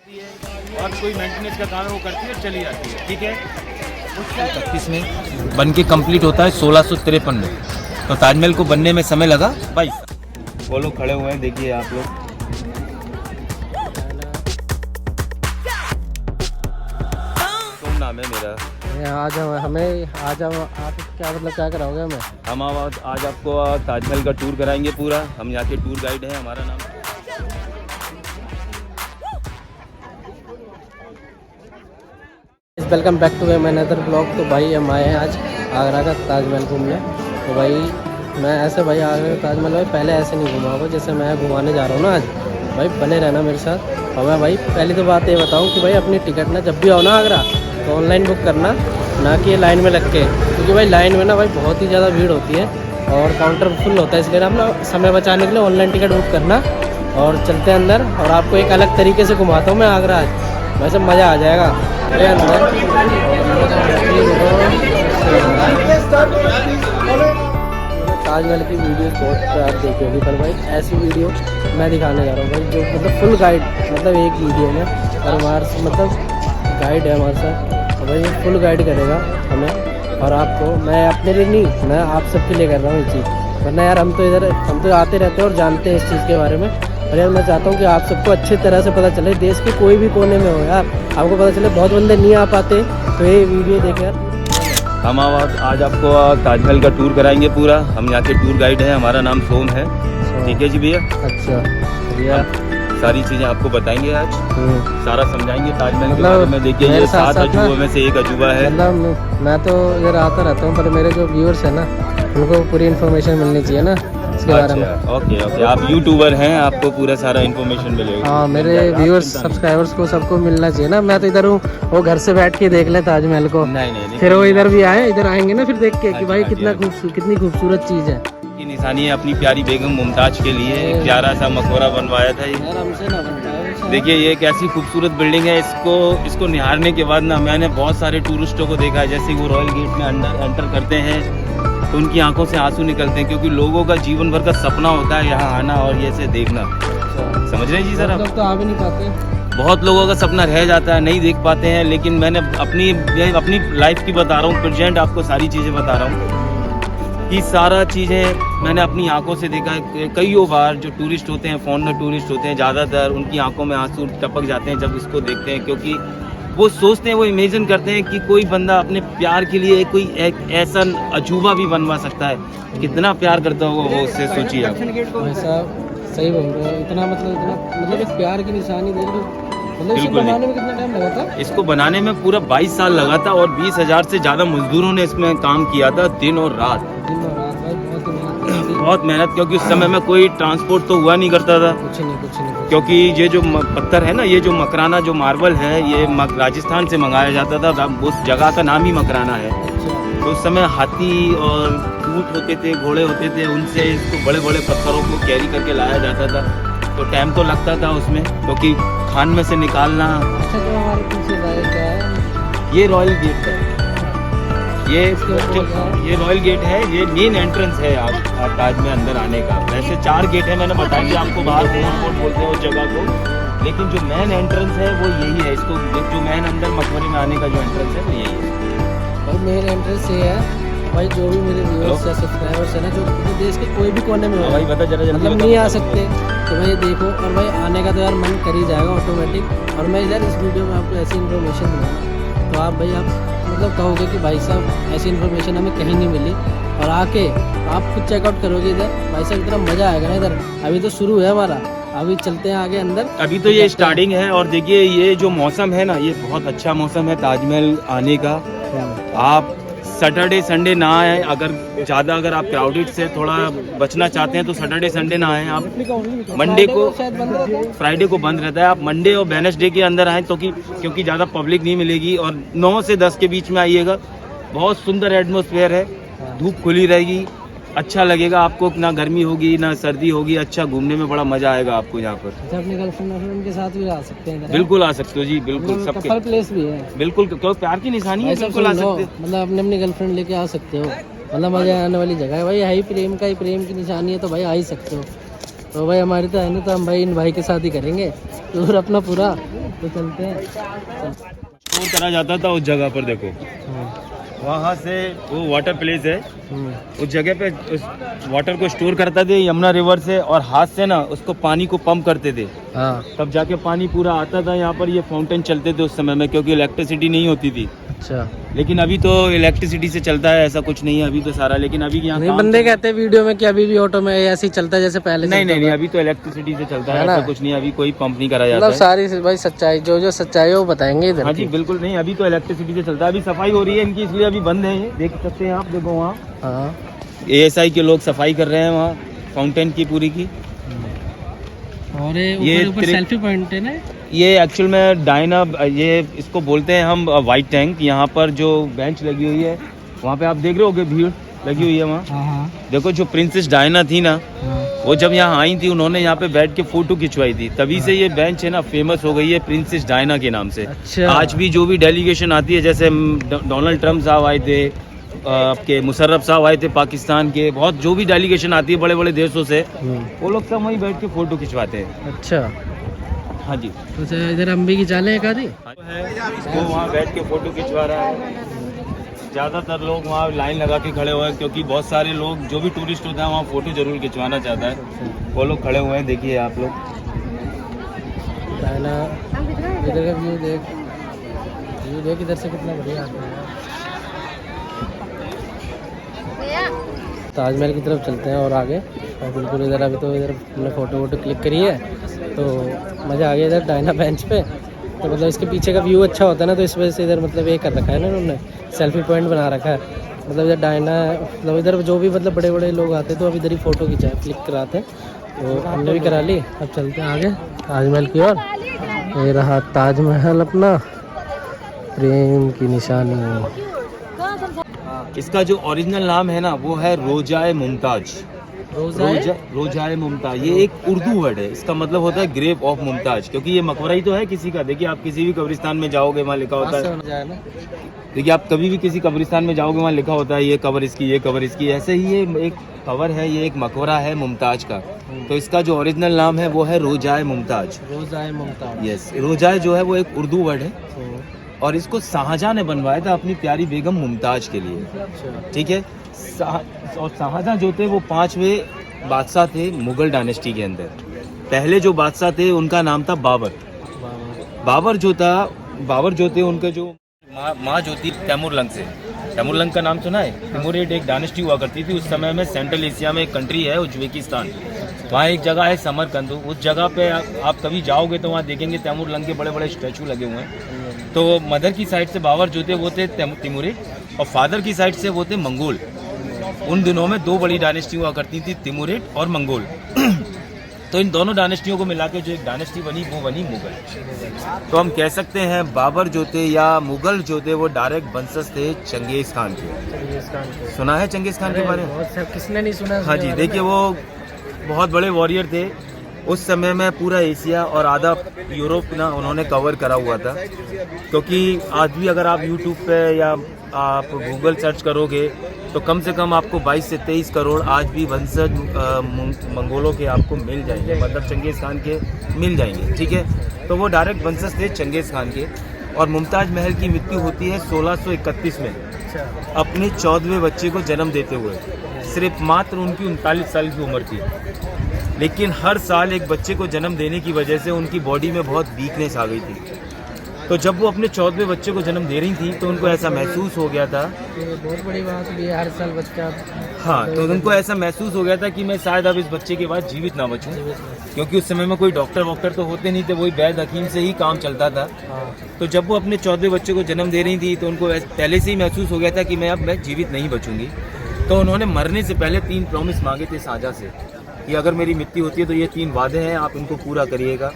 और कोई मेंटेनेंस का काम है वो करती है, चली जाती है। ठीक है, 31 में बन के कंप्लीट होता है 1653 में। तो ताजमहल को बनने में समय लगा 22। वो लोग खड़े हुए हैं, देखिए आप लोग। कौन नाम है मेरा? आज हमें आज हम आप क्या मतलब क्या कराओगे हमें? हम आज आपको ताजमहल का टूर कराएंगे पूरा। हम यहाँ के टूर गाइड हैं, हमारा नाम welcome back to my another blog. तो भाई हम आए हैं आज आगरा का ताजमहल घूमने। तो भाई मैं ऐसे भाई आगरा का ताजमहल भाई पहले ऐसे नहीं घुमा हुआ जैसे मैं घुमाने जा रहा हूँ ना आज। भाई बने रहना मेरे साथ। और मैं भाई पहली तो बात ये बताऊँ कि भाई अपनी टिकट ना जब भी आओ ना आगरा तो ऑनलाइन बुक करना, ना कि लाइन में लग के, क्योंकि भाई लाइन में ना भाई बहुत ही ज़्यादा भीड़ होती है और काउंटर फुल होता है। इसलिए आप ना समय बचाने के लिए ऑनलाइन टिकट बुक करना और चलते हैं अंदर। और आपको एक अलग तरीके से घुमाता हूँ मैं आगरा आज, वैसे मज़ा आ जाएगा अंदर। ताजमहल की वीडियो बहुत प्यार देखी होगी, पर भाई ऐसी वीडियो मैं दिखाने जा रहा हूँ भाई जो मतलब फुल गाइड, मतलब एक वीडियो में। और हमारे मतलब गाइड है हमारे साथ, तो भाई फुल गाइड करेगा हमें और आपको। मैं अपने लिए नहीं, मैं आप सबके लिए कर रहा हूँ ये चीज़, वरना यार हम तो आते रहते हैं और जानते हैं इस चीज़ के बारे में। और यार मैं चाहता हूँ कि आप सबको अच्छी तरह से पता चले, देश के कोई भी कोने में हो यार आपको पता चले। बहुत बंदे नहीं आ पाते, तो ये वीडियो देखें यार। हम आज आपको ताजमहल का टूर कराएंगे पूरा। हम यहाँ के टूर गाइड हैं, हमारा नाम सोम है। ठीक है जी भैया। अच्छा भैया, सारी चीज़ें आपको बताएंगे आज, सारा समझाएंगे ताजमहल के मतलब बारे में। देखिए ये 7 अजूबों में से एक अजूबा है। मतलब मैं तो इधर आता रहता हूँ, पर मेरे जो व्यूअर्स है ना उनको पूरी इन्फॉर्मेशन मिलनी चाहिए ना इसके बारे में। ओके, आप यूट्यूबर हैं, आपको पूरा सारा इन्फॉर्मेशन मिलेगा। हाँ, मेरे व्यूअर्स सब्सक्राइबर्स को सबको मिलना चाहिए ना। मैं तो इधर हूँ, वो घर से बैठ के देख ले ताजमहल को। नहीं, फिर वो इधर भी आए, इधर आएंगे ना फिर देख के कि भाई कितनी खूबसूरत चीज़ है। की निशानी है अपनी प्यारी बेगम मुमताज के लिए एक प्यारा सा मकबरा बनवाया था ये। देखिए ये एक ऐसी खूबसूरत बिल्डिंग है, इसको निहारने के बाद ना मैंने बहुत सारे टूरिस्टों को देखा है, जैसे वो रॉयल गेट में एंटर करते हैं तो उनकी आंखों से आंसू निकलते हैं, क्योंकि लोगों का जीवन भर का सपना होता है यहाँ आना और ये से देखना। समझ रहे हैं जी सर? आप तो आ भी नहीं पाते, बहुत लोगों का सपना रह जाता है, नहीं देख पाते हैं। लेकिन मैंने अपनी लाइफ की बता रहा हूँ, प्रेजेंट आपको सारी चीज़ें बता रहा हूँ कि सारा चीज़ें मैंने अपनी आंखों से देखा है। कईयों बार जो टूरिस्ट होते हैं, फॉरेनर टूरिस्ट होते हैं, ज़्यादातर उनकी आंखों में आंसू टपक जाते हैं जब इसको देखते हैं, क्योंकि वो सोचते हैं, वो इमेजिन करते हैं कि कोई बंदा अपने प्यार के लिए कोई एक ऐसा अजूबा भी बनवा सकता है। कितना प्यार करता होगा वो, उससे सोचिए आप। ऐसा सही बोल रहे हो। इतना मतलब एक प्यार की निशानी देख लो। मतलब इसको बनाने में कितना टाइम लगा था? इसको बनाने में पूरा 22 साल लगा था और 20,000 से ज़्यादा मजदूरों ने इसमें काम किया था, दिन और रात। बहुत मेहनत, क्योंकि उस समय में कोई ट्रांसपोर्ट तो हुआ नहीं करता था। कुछ नहीं। क्योंकि ये जो पत्थर है ना, ये जो मकराना जो मार्बल है, ये राजस्थान से मंगाया जाता था। उस जगह का नाम ही मकराना है। तो उस समय हाथी और ऊँट होते थे, घोड़े होते थे, उनसे इसको बड़े बड़े पत्थरों को कैरी करके लाया जाता था। तो टाइम तो लगता था उसमें, क्योंकि खान में से निकालना। अच्छा, जो हमारे पीछे क्या है? ये रॉयल गेट है। ये रॉयल गेट है, ये मेन एंट्रेंस है आप ताज में अंदर आने का। वैसे 4 गेट है, मैंने बताया कि आपको बाहर कोर्ट बोलते हैं उस जगह को, लेकिन जो मेन एंट्रेंस है वो यही है। इसको जो मेन अंदर मकबरे में आने का जो एंट्रेंस है वो यही है। और मेन एंट्रेंस ये है भाई, जो भी मेरे व्यूअर्स या सब्सक्राइबर्स है ना, जो देश के कोई भी कोने में हो, भाई बता जरा, मतलब नहीं आ सकते, तो भाई देखो। और भाई आने का तो यार मन कर ही जाएगा ऑटोमेटिक। और मैं यार इस वीडियो में आपको ऐसी इन्फॉर्मेशन दूंगा तो आप भाई आप मतलब कहोगे कि भाई साहब ऐसी इन्फॉर्मेशन हमें कहीं नहीं मिली। और आके आप खुद चेकआउट करोगे इधर, भाई साहब इतना मज़ा आएगा ना इधर। अभी तो शुरू है हमारा, अभी चलते हैं आगे अंदर। अभी तो ये स्टार्टिंग है। और देखिए ये जो मौसम है ना, ये बहुत अच्छा मौसम है ताजमहल आने का। आप सैटरडे संडे ना आए, अगर आप क्राउडेड से थोड़ा बचना चाहते हैं तो सैटरडे संडे ना आए। आप मंडे को, फ्राइडे को बंद रहता है। आप मंडे और वेडनेसडे के अंदर आएँ तो क्योंकि ज़्यादा पब्लिक नहीं मिलेगी। और 9 से 10 के बीच में आइएगा। बहुत सुंदर एटमॉस्फेयर है, धूप खुली रहेगी, अच्छा लगेगा आपको। ना गर्मी होगी ना सर्दी होगी, अच्छा घूमने में बड़ा मजा आएगा आपको यहाँ पर। अच्छा, अपने गर्लफ्रेंड के साथ भी आ सकते हैं? बिल्कुल आ सकते हो जी, बिल्कुल। सबके कपल प्लेस भी है, बिल्कुल, क्योंकि प्यार की निशानी है, बिल्कुल आ सकते हैं। मतलब अपनी गर्लफ्रेंड लेके आ सकते हो, मतलब मजा आने वाली जगह है भाई। है ही प्रेम की निशानी है, तो भाई आ ही सकते हो। तो भाई हमारी तो है नहीं, तो हम भाई इन भाई के साथ ही करेंगे टूर अपना पूरा। तो चलते हैं। स्टोर करा जाता था उस जगह पर, देखो वहाँ से वो वाटर प्लेस है, उस जगह पे उस वाटर को स्टोर करते थे यमुना रिवर से, और हाथ से ना उसको पानी को पंप करते थे। हाँ तब जाके पानी पूरा आता था यहाँ पर। ये फाउंटेन चलते थे उस समय में, क्योंकि इलेक्ट्रिसिटी नहीं होती थी। अच्छा, लेकिन अभी तो इलेक्ट्रिसिटी से चलता है, ऐसा कुछ नहीं है अभी तो सारा। लेकिन अभी यहाँ नहीं, बंदे कहते हैं वीडियो में कि अभी भी ऑटो में ऐसे ही चलता है जैसे पहले नहीं चलता नहीं नहीं, था। अभी तो इलेक्ट्रिसिटी से चलता है, है ना? ऐसा कुछ नहीं, अभी कोई पंप नहीं करा जाता मतलब है। सारी भाई सच्चाई, जो सच्चाई है वो बताएंगे इधर हाँ जी की। बिल्कुल नहीं, अभी तो इलेक्ट्रिसिटी से चलता है। अभी सफाई हो रही है इनकी, इसलिए अभी बंद है ये, देख सकते हैं आप। देखो वहाँ हाँ ASI के लोग सफाई कर रहे हैं वहाँ फाउंटेन की पूरी की। और ये ऊपर सेल्फी पॉइंट है ना, ये एक्चुअल में डायना, ये इसको बोलते हैं हम वाइट टैंक। यहाँ पर जो बेंच लगी हुई है वहाँ पे आप देख रहे होगे, भीड़ लगी हुई है वहाँ। हाँ देखो जो प्रिंसेस डायना थी ना, हाँ वो जब यहाँ आई थी उन्होंने यहाँ पे बैठ के फोटो खिंचवाई थी, तभी से ये बेंच है ना फेमस हो गई है प्रिंसेस डायना के नाम से। अच्छा। आज भी जो भी डेलीगेशन आती है, जैसे डोनाल्ड ट्रम्प साहब आए थे, आपके मुशर्रफ साहब आए थे पाकिस्तान के, बहुत जो भी डेलीगेशन आती है बड़े बड़े देशों से, वो लोग सब वहीं बैठ के फोटो खिंचवाते हैं। अच्छा, हाँ जी, तो इधर हम भी खिंचा लें एक आधी। वो वहाँ बैठ के फोटो खिंचवा रहा है। ज़्यादातर लोग वहाँ लाइन लगा के खड़े हुए हैं, क्योंकि बहुत सारे लोग जो भी टूरिस्ट होता है वहाँ फोटो जरूर खिंचवाना चाहता है। वो लोग खड़े हुए हैं, देखिए आप लोग। डायना इधर का व्यू देख इधर से कितना बढ़िया आता है। ताजमहल की तरफ चलते हैं और आगे, और बिल्कुल इधर अभी तो इधर हमने फ़ोटो वोटो क्लिक करी है, तो मज़ा आ गया इधर डायना बेंच पे। तो मतलब इसके पीछे का व्यू अच्छा होता है ना, तो इस वजह से इधर मतलब ये कर रखा है ना उन्होंने, सेल्फी पॉइंट बना रखा है। मतलब इधर डायना, मतलब इधर जो भी मतलब बड़े बड़े लोग आते हैं तो अब इधर ही फ़ोटो खिंचाए क्लिक कराते हैं, तो हमने भी करा ली। अब चलते हैं आगे ताजमहल की ओर। ये रहा ताजमहल अपना, प्रेम की निशानी। इसका जो ओरिजिनल नाम है ना वो है रोजाए मुमताज। रोजाए मुमताज, ये एक उर्दू वर्ड है, इसका मतलब होता है ग्रेव ऑफ मुमताज, क्योंकि ये मकबरा ही तो है किसी का। देखिए आप किसी भी कब्रिस्तान में जाओगे वहाँ लिखा होता है, देखिए आप कभी भी किसी कब्रिस्तान में जाओगे वहाँ लिखा होता है ये कब्र इसकी, ये कब्र इसकी। ऐसे ही ये एक कब्र है, ये एक मकबरा है मुमताज का। तो इसका जो ओरिजिनल नाम है वो है रोजाए मुमताज। रोजाए मुमताज, यस, रोजाए जो है वो एक उर्दू वर्ड है, और इसको शाहजहां ने बनवाया था अपनी प्यारी बेगम मुमताज के लिए। ठीक है, और शाहजहां जो थे वो 5वें बादशाह थे मुगल डायनेस्टी के अंदर। पहले जो बादशाह थे उनका नाम था बाबर। बाबर जो थे उनके जो माँ जो थी तैमूरलंग से। तैमूरलंग का नाम सुना है? तिमुरिड एक डायनेस्टी हुआ करती थी उस समय में। सेंट्रल एशिया में एक कंट्री है उज्बेकिस्तान, वहाँ एक जगह है समरकंद। उस जगह पे आप कभी जाओगे तो वहाँ देखेंगे तैमूरलंग के बड़े बड़े स्टैचू लगे हुए हैं। तो मदर की साइड से बाबर जो थे वो थे तिमुरिड, और फादर की साइड से वो थे मंगोल। उन दिनों में 2 बड़ी डायनेस्टी हुआ करती थी, तिमुरिड और मंगोल। तो इन दोनों डायनेस्टियों को मिला के जो एक डायनेस्टी बनी वो बनी मुगल। तो हम कह सकते हैं बाबर जो थे या मुगल जो थे वो डायरेक्ट वंशज थे चंगेज खान के। सुना है चंगेज खान के बारे में? किसने नहीं सुना? हाँ जी, देखिए वो बहुत बड़े वॉरियर थे उस समय में। पूरा एशिया और आधा यूरोप ना उन्होंने कवर करा हुआ था। क्योंकि आज भी अगर आप यूट्यूब पे या आप गूगल सर्च करोगे तो कम से कम आपको 22 से 23 करोड़ आज भी वंशज मंगोलों के आपको मिल जाएंगे, मतलब चंगेज़ खान के मिल जाएंगे। ठीक है, तो वो डायरेक्ट वंशज थे चंगेज़ खान के। और मुमताज महल की मृत्यु होती है 1631 में अपने 14वें बच्चे को जन्म देते हुए। सिर्फ मात्र उनकी 39 साल की उम्र थी, लेकिन हर साल एक बच्चे को जन्म देने की वजह से उनकी बॉडी में बहुत वीकनेस आ गई थी। तो जब वो अपने 14वें बच्चे को जन्म दे रही थी तो उनको ऐसा महसूस हो गया था, ये बहुत बड़ी बात है, हर साल बच्चा। हाँ, तो उनको ऐसा महसूस हो गया था कि मैं शायद अब इस बच्चे के बाद जीवित ना बचूं, क्योंकि उस समय में कोई डॉक्टर वॉक्टर तो होते नहीं थे, वही वैद्य हकीम से ही काम चलता था। तो जब वो अपने 14वें बच्चे को जन्म दे रही थी तो उनको पहले से ही महसूस हो गया था कि मैं जीवित नहीं बचूंगी। तो उन्होंने मरने से पहले 3 प्रॉमिस मांगे थे शाहजहां से कि अगर मेरी मृत्यु होती है तो ये 3 वादे हैं, आप इनको पूरा करिएगा।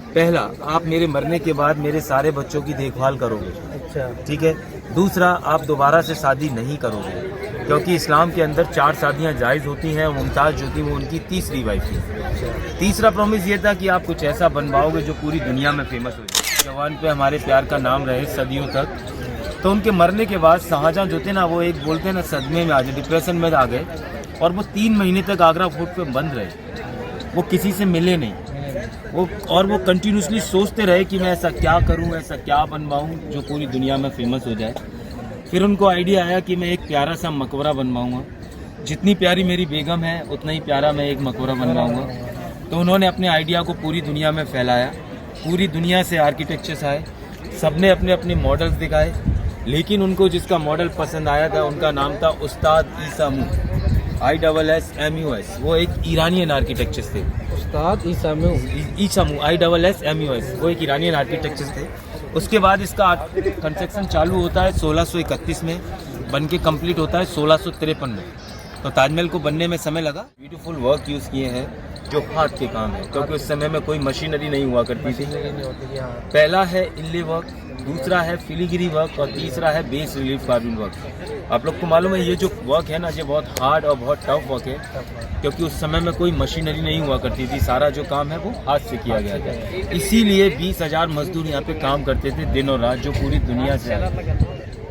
पहला, आप मेरे मरने के बाद मेरे सारे बच्चों की देखभाल करोगे। अच्छा, ठीक है। दूसरा, आप दोबारा से शादी नहीं करोगे, क्योंकि इस्लाम के अंदर 4 शादियां जायज़ होती हैं। मुमताज़ जो थी वो उनकी 3री वाइफ थी। तीसरा प्रॉमिस ये था कि आप कुछ ऐसा बनवाओगे जो पूरी दुनिया में फेमस हो जाए, जवान पे हमारे प्यार का नाम रहे सदियों तक। तो उनके मरने के बाद शाहजहां जो थे ना, वो एक बोलते हैं ना सदमे में आ गए, डिप्रेशन में आ गए, और वो 3 महीने तक आगरा फोर्ट पे बंद रहे। वो किसी से मिले नहीं, वो कंटिन्यूसली सोचते रहे कि मैं ऐसा क्या करूं, ऐसा क्या बनवाऊं जो पूरी दुनिया में फेमस हो जाए। फिर उनको आइडिया आया कि मैं एक प्यारा सा मकबरा बनवाऊंगा, जितनी प्यारी मेरी बेगम है उतना ही प्यारा मैं एक मकबरा बनवाऊंगा। तो उन्होंने अपने आइडिया को पूरी दुनिया में फैलाया, पूरी दुनिया से आर्किटेक्चर्स आए, सबने अपने अपने मॉडल्स दिखाए, लेकिन उनको जिसका मॉडल पसंद आया था उनका नाम था उस्ताद ईसामू, ISSMUS। वो एक ईरानियन आर्किटेक्चर्स थे। उस्ताद ईसामू, ISSMUS वो एक ईरानियन आर्किटेक्चर्स थे। उसके बाद इसका कंस्ट्रक्शन चालू होता है 1631 में, बन के कम्प्लीट होता है 1653 में। तो ताजमहल को बनने में समय लगा। ब्यूटीफुल वर्क यूज़ किए हैं जो हाथ के काम है, क्योंकि उस समय में कोई मशीनरी नहीं हुआ करती थी। पहला है इनले वर्क, दूसरा है फिलीगिरी वर्क और तीसरा है बेस रिलीफ कार्विंग वर्क। आप लोग को मालूम है ये जो वर्क है ना, ये बहुत हार्ड और बहुत टफ वर्क है, क्योंकि उस समय में कोई मशीनरी नहीं हुआ करती थी। सारा जो काम है वो हाथ से किया गया था। इसीलिए 20,000 मजदूर यहाँ पे काम करते थे दिन और रात, जो पूरी दुनिया से आए।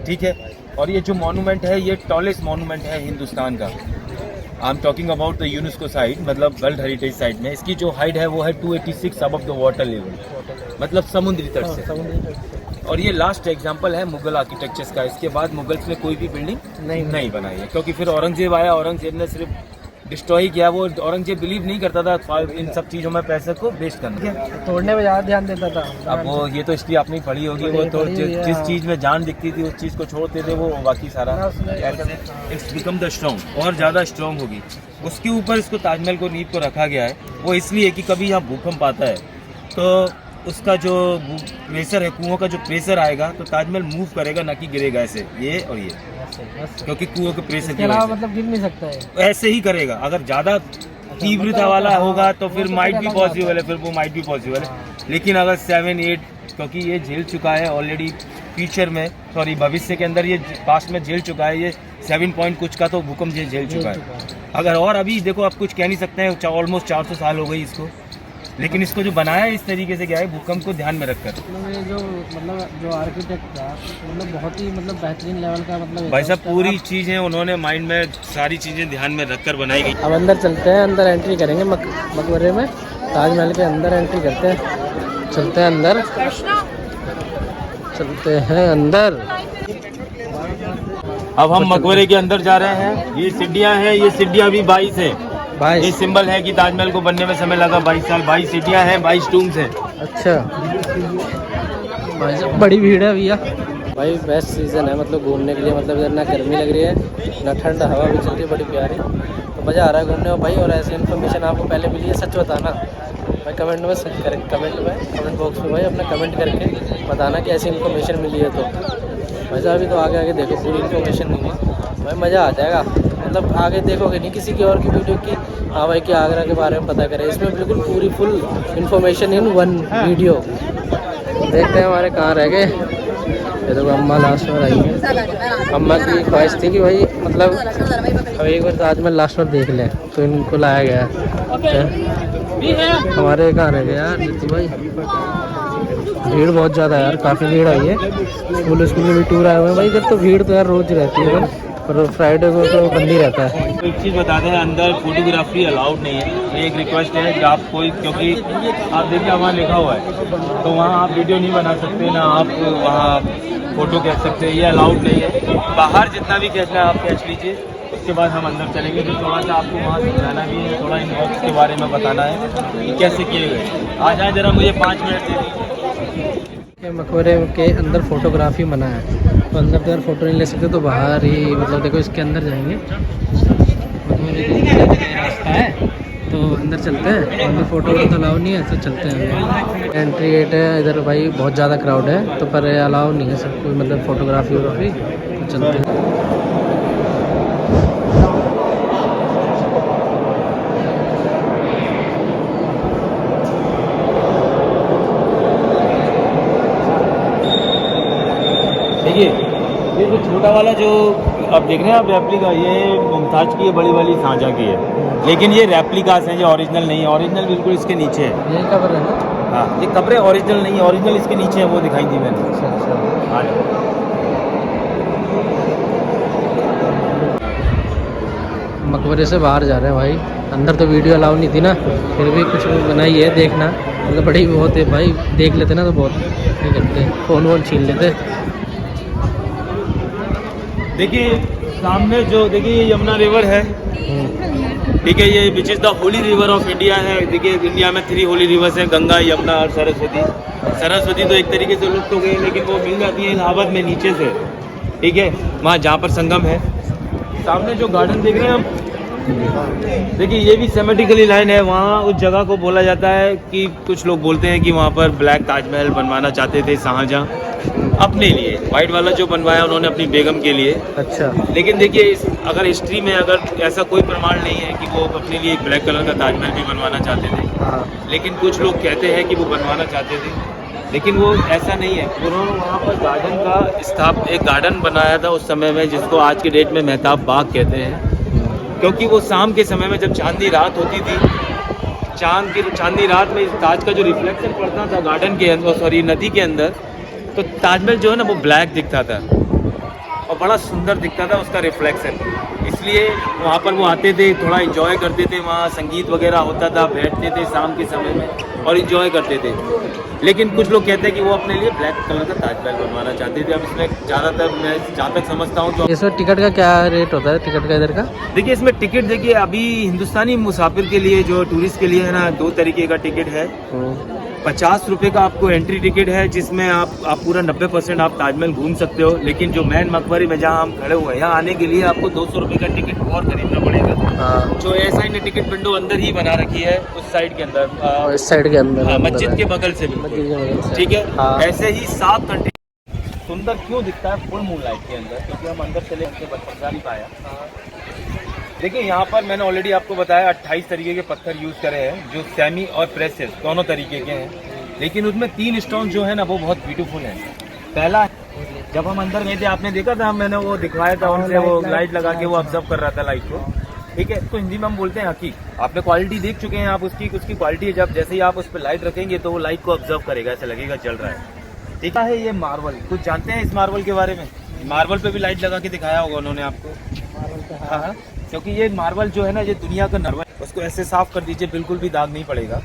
ठीक है, और ये जो मॉन्यूमेंट है ये टॉलेस्ट मॉन्यूमेंट है हिंदुस्तान का। I am talking about the UNESCO site, मतलब वर्ल्ड हेरिटेज साइट में। इसकी जो हाइट है वो है 286 अबव द वाटर लेवल, मतलब समुद्री तट से। और ये लास्ट एग्जांपल है मुगल आर्किटेक्चर्स का। इसके बाद मुगल्स ने कोई भी बिल्डिंग नहीं बनाई है, क्योंकि फिर औरंगजेब आया, औरंगजेब ने सिर्फ डिस्ट्रॉय किया। वो औरंगजेब बिलीव नहीं करता था इन सब चीज़ों में पैसे को वेस्ट करना, तोड़ने में ज़्यादा ध्यान देता था। अब वो ये तो हिस्ट्री आपने पढ़ी होगी। वो तो जिस चीज़ में जान दिखती थी उस चीज़ को छोड़ते थे, वो बाकी सारा इट्स बिकम द स्ट्रॉन्ग, और ज़्यादा स्ट्रॉन्ग होगी। उसके ऊपर इसको ताजमहल को नींव को रखा गया है। वो इसलिए कि कभी यहाँ भूकंप आता है तो उसका जो प्रेशर है, कुओं का जो प्रेशर आएगा तो ताजमहल मूव करेगा, ना कि गिरेगा ऐसे, ये और ये, क्योंकि कुओं के प्रेशर के वजह से मतलब गिर नहीं सकता है। ऐसे ही करेगा। अगर ज़्यादा तीव्रता वाला होगा तो फिर माइट भी पॉसिबल है, फिर वो माइट भी पॉसिबल है। लेकिन अगर 7, 8, क्योंकि ये झेल चुका है ऑलरेडी फ्यूचर में, सॉरी भविष्य के अंदर ये पास्ट में झेल चुका है, ये 7 पॉइंट कुछ का तो भूकंप झेल चुका है। अगर और अभी देखो आप कुछ कह नहीं सकते हैं, ऑलमोस्ट 400 साल हो गई इसको, लेकिन इसको जो बनाया इस तरीके से क्या है, भूकंप को ध्यान में रखकर। ये जो आर्किटेक्ट था मतलब बहुत ही बेहतरीन लेवल का, मतलब भाई साहब पूरी चीज़ें उन्होंने माइंड में सारी चीज़ें ध्यान में रखकर बनाई गई। अब अंदर चलते हैं, अंदर एंट्री करेंगे मकबरे में, ताजमहल के अंदर एंट्री करते हैं। चलते हैं अंदर, चलते हैं अंदर। अब हम मकबरे के अंदर जा रहे हैं। ये सीढ़ियाँ हैं, ये सीढ़ियाँ भी 22 है। ये सिंबल है कि ताजमहल को बनने में समय लगा 22 साल। 22 सीढ़ियाँ हैं, 22 टूम्स हैं। अच्छा भाई साहब बड़ी भीड़ है भैया। भाई बेस्ट सीज़न है मतलब घूमने के लिए, मतलब इधर ना गर्मी लग रही है ना ठंड, हवा भी चल रही है बड़ी प्यारी, तो मज़ा आ रहा है घूमने में भाई। और ऐसी इन्फॉर्मेशन आपको पहले मिली है, सच बताना भाई, कमेंट बॉक्स में भाई अपना कमेंट करके बताना कि ऐसी इन्फॉर्मेशन मिली है। तो भाई साहब अभी तो आगे आगे देखो, पूरी इन्फॉर्मेशन नहीं है भाई, मज़ा आ जाएगा। मतलब आगे देखोगे नहीं किसी की और की वीडियो की, हाँ भाई कि आगरा के बारे में पता करें, इसमें बिल्कुल पूरी full information in one video. देखते हैं हमारे कहाँ रह गए। ये तो अम्मा लास्ट बार आई है। अम्मा की ख्वाहिश थी कि भाई मतलब अब एक बार ताजमहल लास्ट बार देख लें, तो इनको लाया गया है। हमारे कहाँ रह गए यार नीतू भाई, भीड़ बहुत ज़्यादा है यार, काफ़ी भीड़ आई है। स्कूल में भी टूर आए हुए हैं भाई, इधर तो भीड़ तो यार रोज रहती है इधर, पर फ्राइडे को तो बंद ही रहता है। एक चीज़ बता दें, अंदर फोटोग्राफी अलाउड नहीं है। ये एक रिक्वेस्ट है कि आप कोई, क्योंकि आप देखिए वहाँ लिखा हुआ है, तो वहाँ आप वीडियो नहीं बना सकते, ना आप वहाँ फ़ोटो खींच सकते, ये अलाउड नहीं है। बाहर जितना भी खींचना है आप खींच लीजिए, उसके बाद हम अंदर चलेंगे। तो थोड़ा सा आपको वहाँ समझाना भी है, थोड़ा इन वर्क्स के बारे में बताना है कि कैसे किए गए। आ जाए ज़रा, मुझे 5 मिनट दे दीजिए। मकबरे के अंदर फोटोग्राफी मना है, तो अंदर तो यार फ़ोटो नहीं ले सकते, तो बाहर ही मतलब देखो इसके अंदर जाएंगे, रास्ता है तो अंदर चलते हैं। अंदर फ़ोटो तो अलाउ नहीं है, तो चलते हैं। एंट्री गेट है इधर भाई, बहुत ज़्यादा क्राउड है, तो पर अलाउ नहीं है सब कोई, मतलब फ़ोटोग्राफी वोग्राफी, तो चलते हैं। देखिए ये जो छोटा वाला जो आप देख रहे हैं आप रेप्लिका, ये मुमताज की है, बड़ी वाली शाहजहाँ की है, लेकिन ये रेप्लिकास हैं, ये ओरिजिनल नहीं है। ओरिजिनल बिल्कुल इसके नीचे है। यही कब्र है ना? हाँ, ये कब्रें ओरिजिनल नहीं है, ओरिजिनल इसके नीचे है, वो दिखाई दी मैंने। हाँ, मकबरे से बाहर जा रहे हैं भाई। अंदर तो वीडियो अलाउ नहीं थी ना, फिर भी कुछ बनाई है, देखना मतलब बड़ी बहुत है भाई, देख लेते ना तो बहुत नहीं करते, फ़ोन वोन छीन लेते। देखिए सामने जो देखिए ये यमुना रिवर है, ठीक है, ये which is the Holi river of India है। देखिए इंडिया में 3 होली रिवर्स हैं, गंगा, यमुना और सरस्वती। सरस्वती तो एक तरीके से लुप्त हो गई, लेकिन वो मिल जाती है इलाहाबाद में नीचे से, ठीक है, वहाँ जहाँ पर संगम है। सामने जो गार्डन देख रहे हैं हम, देखिए ये भी सेमेटिकली लाइन है। वहाँ उस जगह को बोला जाता है कि कुछ लोग बोलते हैं कि वहाँ पर ब्लैक ताजमहल बनवाना चाहते थे शाहजहाँ अपने लिए, वाइट वाला जो बनवाया उन्होंने अपनी बेगम के लिए। अच्छा, लेकिन देखिए अगर हिस्ट्री में अगर ऐसा कोई प्रमाण नहीं है कि वो अपने लिए एक ब्लैक कलर का ताजमहल भी बनवाना चाहते थे, हाँ लेकिन कुछ लोग कहते हैं कि वो बनवाना चाहते थे, लेकिन वो ऐसा नहीं है। उन्होंने वहाँ पर गार्डन का एक गार्डन बनाया था उस समय में, जिसको आज के डेट में मेहताब बाग कहते हैं, क्योंकि वो शाम के समय में जब चांदनी रात होती थी, चांदनी रात में इस ताज का जो रिफ्लेक्शन पड़ता था गार्डन के अंदर, सॉरी नदी के अंदर, तो ताजमहल जो है ना वो ब्लैक दिखता था और बड़ा सुंदर दिखता था उसका रिफ्लेक्शन। इसलिए वहाँ पर वो आते थे, थोड़ा एंजॉय करते थे, वहाँ संगीत वगैरह होता था, बैठते थे शाम के समय में और एंजॉय करते थे। लेकिन कुछ लोग कहते हैं कि वो अपने लिए ब्लैक कलर का ताजमहल बनवाना चाहते थे। अब इसमें ज़्यादातर मैं जहाँ तक समझता हूँ तो इसमें टिकट का क्या रेट होता है, टिकट का इधर का? देखिए इसमें टिकट, देखिए अभी हिंदुस्तानी मुसाफिर के लिए जो टूरिस्ट के लिए है ना, 2 तरीके का टिकट है। 50 रुपये का आपको एंट्री टिकट है, जिसमें आप पूरा 90% आप ताजमहल घूम सकते हो। लेकिन जो मेन मकबरे में जहाँ हम खड़े हुए हैं, यहाँ आने के लिए आपको 200 रुपये का टिकट और खरीदना पड़ेगा। हाँ, जो ऐसा ने टिकट विंडो अंदर ही बना रखी है उस साइड के अंदर, और इस साइड के अंदर, हाँ, मस्जिद के बगल से मस्जिद बिल्कुल, के बगल से। ठीक है। हाँ। ऐसे ही 7 घंटे सुंदर क्यों दिखता है फुल मून लाइट के अंदर, क्योंकि हम अंदर चले के बता नहीं पाया। देखिए यहाँ पर मैंने ऑलरेडी आपको बताया 28 तरीके के पत्थर यूज करे हैं, जो सेमी और प्रेशियस दोनों तरीके के हैं। लेकिन उसमें 3 स्टोन जो है ना वो बहुत ब्यूटीफुल हैं। पहला, जब हम अंदर गए थे आपने देखा था, मैंने वो दिखवाया था उनसे, वो लाइट लगा के वो ऑब्जर्व कर रहा था लाइट को, ठीक है। तो हिंदी में हम बोलते हैं हकीक। आपने क्वालिटी देख चुके हैं आप उसकी क्वालिटी है, जब जैसे ही आप उस पर लाइट रखेंगे तो वो लाइट को ऑब्जर्व करेगा, ऐसा लगेगा जल रहा है, ठीक है। ये मार्बल, कुछ जानते हैं इस मार्बल के बारे में? मार्बल पे भी लाइट लगा के दिखाया होगा उन्होंने आपको। हाँ, क्योंकि ये मार्बल जो है ना, ये दुनिया का नर्वल, उसको ऐसे साफ कर दीजिए, बिल्कुल भी दाग नहीं पड़ेगा।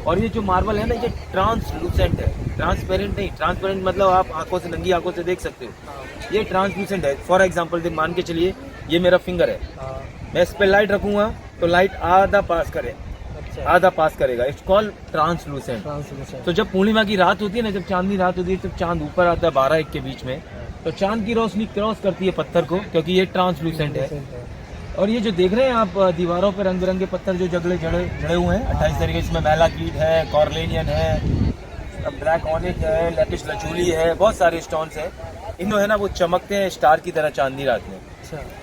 और ये जो मार्बल है ना, ये ट्रांसलूसेंट है, ट्रांसपेरेंट नहीं। ट्रांसपेरेंट मतलब आप आंखों से, नंगी आंखों से देख सकते हो। ये ट्रांसलूसेंट है। फॉर एग्जांपल मान के चलिए ये मेरा फिंगर है, मैं इस पे लाइट रखूंगा तो लाइट आधा पास करेगा, इट्स कॉल्ड ट्रांसलूसेंट। तो जब पूर्णिमा की रात होती है ना, जब चांदनी रात होती है, जब चांद ऊपर आता है 12-1 के बीच में, तो चांद की रोशनी क्रॉस करती है पत्थर को, क्योंकि ये ट्रांसलूसेंट है। और ये जो देख रहे हैं आप दीवारों पर रंग बिरंगे पत्थर जो जड़े हुए हैं 28 तरीके, इसमें मैलाकीट है, कॉर्लेनियन है, ब्लैक ऑनिक है, लैपिस लचूली है, बहुत सारे स्टोन्स हैं। इनको है ना वो चमकते हैं स्टार की तरह चांदनी रात में,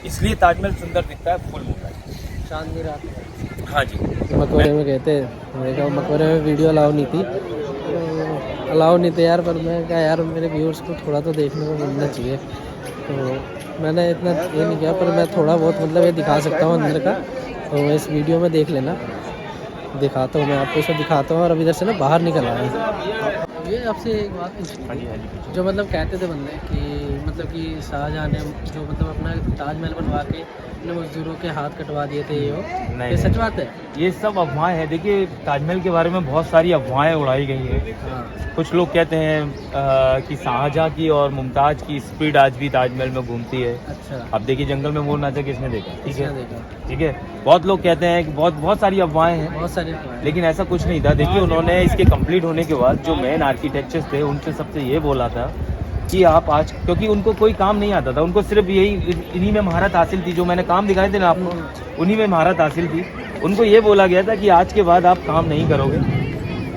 इसलिए ताजमहल सुंदर दिखता है फुल मून लाइट चांदनी रात में। हाँ जी। मकबरे में कहते हैं, मकबरे में वीडियो अलाउ नहीं थी, अलाउ नहीं थे यार, पर मैं क्या यार, मेरे व्यूअर्स को थोड़ा तो देखने को मिलना चाहिए, तो मैंने इतना ये नहीं किया, पर मैं थोड़ा बहुत मतलब ये दिखा सकता हूँ अंदर का, तो इस वीडियो में देख लेना, दिखाता हूँ मैं आपको, इसे दिखाता हूँ। और अब इधर से ना बाहर निकल आया है। ये आपसे एक बात पूछी, हाँ जी। जो मतलब कहते थे बंदे कि मतलब कि शाहजहाँ ने जो मतलब अपना ताजमहल बनवा के अपने मजदूरों के हाथ कटवा दिए थे, ये सच बात है? ये सब अफवाहें हैं। देखिए ताजमहल के बारे में बहुत सारी अफवाहें उड़ाई गई हैं। हाँ। कुछ लोग कहते हैं कि शाहजहाँ की और मुमताज़ की स्पीड आज भी ताजमहल में घूमती है। अच्छा। अब देखिए जंगल में मोर नाचा किसने देखा, ठीक है, देखा। ठीक है। बहुत लोग कहते हैं कि बहुत सारी अफवाहें हैं, बहुत सारे अफवाहें। लेकिन ऐसा कुछ नहीं था। देखिए उन्होंने इसके कंप्लीट होने के बाद जो मेन आर्किटेक्चर्स थे उनसे सबसे ये बोला था कि आप आज, क्योंकि उनको कोई काम नहीं आता था, उनको सिर्फ यही इन्हीं में महारत हासिल थी, जो मैंने काम दिखाए थे ना आपको, उन्हीं में महारत हासिल थी। उनको ये बोला गया था कि आज के बाद आप काम नहीं करोगे,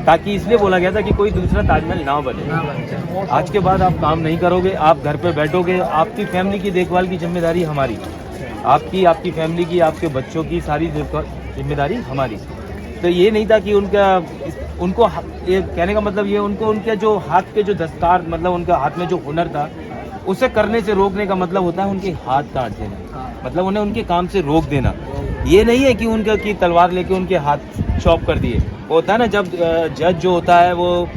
ताकि इसलिए बोला गया था कि कोई दूसरा ताजमहल ना बने। आज के बाद आप काम नहीं करोगे, आप घर पे बैठोगे, आपकी फैमिली की देखभाल की जिम्मेदारी हमारी, आपकी फैमिली की, आपके बच्चों की सारी जिम्मेदारी हमारी। तो ये नहीं था कि उनको ये कहने का मतलब ये उनको उनके जो हाथ के जो दस्तकार, मतलब उनके हाथ में जो हुनर था उसे करने से रोकने का मतलब होता है उनके हाथ काट देना, मतलब उन्हें उनके काम से रोक देना। ये नहीं है कि उनका की तलवार लेके उनके हाथ चॉप कर दिए। होता है ना जब जज जो होता है वो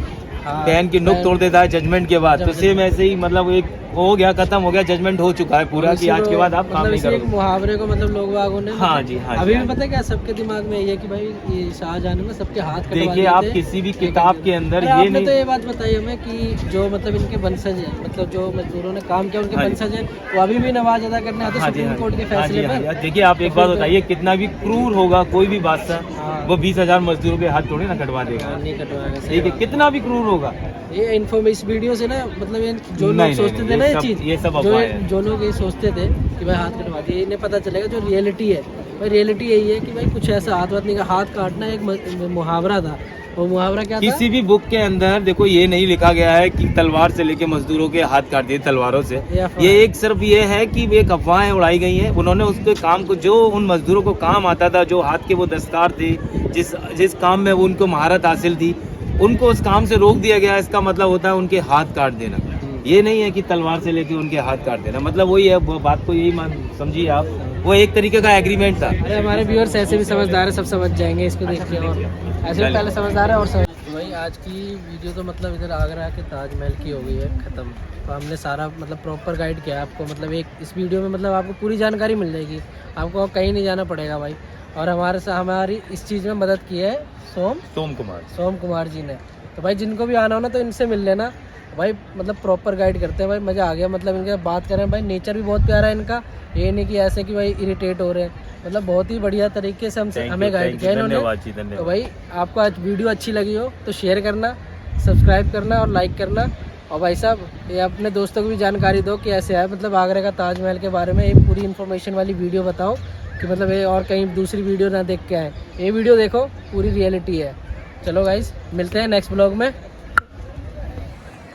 पेन की नोक तोड़ देता है जजमेंट के बाद, तो सेम ऐसे ही मतलब एक हो गया, खत्म हो गया, जजमेंट हो चुका है पूरा कि आज के बाद आप काम नहीं मतलब एक करोगे। मुहावरे को मतलब लोग बागों ने हाँ जी, हाँ जी, अभी हाँ भी पता है क्या सबके दिमाग में ये है कि भाई ये शाहजहां ने ना सबके हाथ कटवा देखिए, दिए आप थे। किसी भी किताब के अंदर अरे ये आपने नहीं, तो ये बात बताई हमें कि जो मतलब इनके वंशज हैं, मतलब जो मजदूरों ने काम किया उनके हाँ जी। वंशज हैं, वो अभी भी नमाज अदा करने आते हाँ जी, सुप्रीम हाँ कोर्ट के जी, हाँ जी, फैसले हाँ पर। जी। देखिए, आप एक बात बताइए, कितना भी क्रूर होगा कोई भी बादशाह, हाँ। वो 20,000 मजदूरों के हाथ थोड़ी ना कटवा देगा। नहीं कटवाएगा, सही ठीक है, बात। कितना भी क्रूर होगा। ये इस वीडियो से ना मतलब ये जो लोग नहीं, सोचते नहीं, थे ना ये सब- चीज़, ये सब जो अफवाहें हैं। जो लोग ये सोचते थे कि भाई हाथ कटवा दिए, इन्हें पता चलेगा जो रियलिटी है। भाई रियलिटी यही है कि भाई कुछ ऐसा हाथ वाथ नहीं का, हाथ काटना एक मुहावरा था। वो मुहावरा क्या था? किसी भी बुक के अंदर देखो ये नहीं लिखा गया है कि तलवार से लेके मजदूरों के हाथ काट दिए तलवारों से। ये अफवाह ये है। एक सिर्फ ये है कि एक अफवाहें उड़ाई गई हैं। उन्होंने उसके काम को, जो उन मजदूरों को काम आता था, जो हाथ के वो दस्तार थे, जिस जिस काम में वो उनको महारत हासिल थी, उनको उस काम से रोक दिया गया। इसका मतलब होता है उनके हाथ काट देना। ये नहीं है कि तलवार से लेके उनके हाथ काट देना। मतलब वही है, वो बात को यही मान समझिए आप, वो एक तरीके का एग्रीमेंट था। अरे हमारे व्यूअर्स ऐसे भी समझदार है, सब समझ जाएंगे इसको देख के। और ऐसे भी पहले समझदार है और समझ। भाई आज की वीडियो तो मतलब इधर आगरा के ताजमहल की हो गई है ख़त्म। तो हमने सारा मतलब प्रॉपर गाइड किया आपको, मतलब एक इस वीडियो में मतलब आपको पूरी जानकारी मिल जाएगी, आपको कहीं नहीं जाना पड़ेगा भाई। और हमारी इस चीज़ में मदद की है सोम कुमार जी ने। तो भाई जिनको भी आना हो ना तो इनसे मिल लेना भाई, मतलब प्रॉपर गाइड करते हैं भाई, मज़ा आ गया। मतलब इनके बात करें भाई, नेचर भी बहुत प्यारा है इनका, ये नहीं कि ऐसे कि भाई इरिटेट हो रहे हैं, मतलब बहुत ही बढ़िया तरीके से हमें गाइड किया इन्होंने। तो भाई आपको आज वीडियो अच्छी लगी हो तो शेयर करना, सब्सक्राइब करना और लाइक करना। और भाई साहब ये अपने दोस्तों को भी जानकारी दो कि ऐसे है, मतलब आगरा का ताजमहल के बारे में एक पूरी इन्फॉर्मेशन वाली वीडियो बताओ कि मतलब ये और कहीं दूसरी वीडियो ना देख के आए। ये वीडियो देखो, पूरी रियलिटी है। चलो गाइस, मिलते हैं नेक्स्ट ब्लॉग में।